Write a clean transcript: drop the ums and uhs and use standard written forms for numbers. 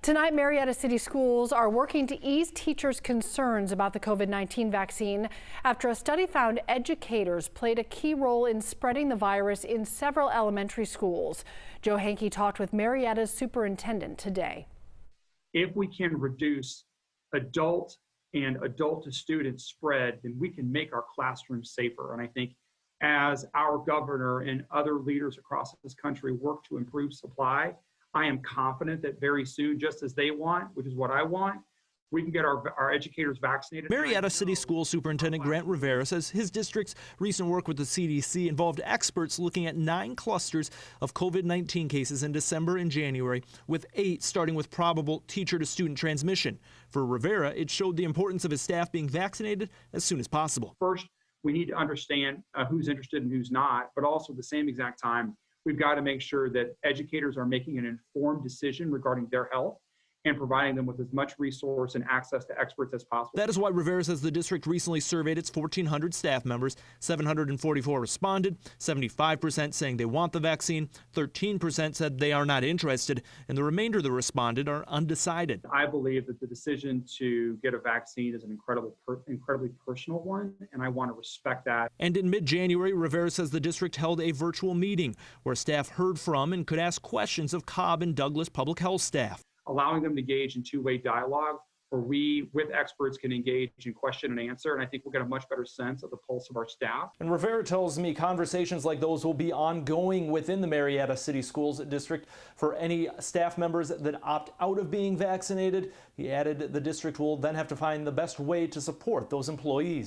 Tonight, Marietta City Schools are working to ease teachers' concerns about the COVID-19 vaccine after a study found educators played a key role in spreading the virus in several elementary schools. Joe Hankey talked with Marietta's superintendent today. If we can reduce adult and adult to student spread, then we can make our classrooms safer. And I think as our governor and other leaders across this country work to improve supply, I am confident that very soon, just as they want, which is what I want, we can get our educators vaccinated. Marietta City Schools Superintendent Grant Rivera says his district's recent work with the CDC involved experts looking at 9 clusters of COVID-19 cases in December and January, with 8 starting with probable teacher-to-student transmission. For Rivera, it showed the importance of his staff being vaccinated as soon as possible. First, we need to understand who's interested and who's not, but also at the same exact time, we've got to make sure that educators are making an informed decision regarding their health and providing them with as much resource and access to experts as possible. That is why Rivera says the district recently surveyed its 1,400 staff members. 744 responded, 75% saying they want the vaccine, 13% said they are not interested, and the remainder that responded are undecided. I believe that the decision to get a vaccine is an incredibly personal one, and I want to respect that. And in mid-January, Rivera says the district held a virtual meeting where staff heard from and could ask questions of Cobb and Douglas public health staff, allowing them to engage in two-way dialogue where we, with experts, can engage in question and answer. And I think we'll get a much better sense of the pulse of our staff. And Rivera tells me conversations like those will be ongoing within the Marietta City Schools district for any staff members that opt out of being vaccinated. He added the district will then have to find the best way to support those employees.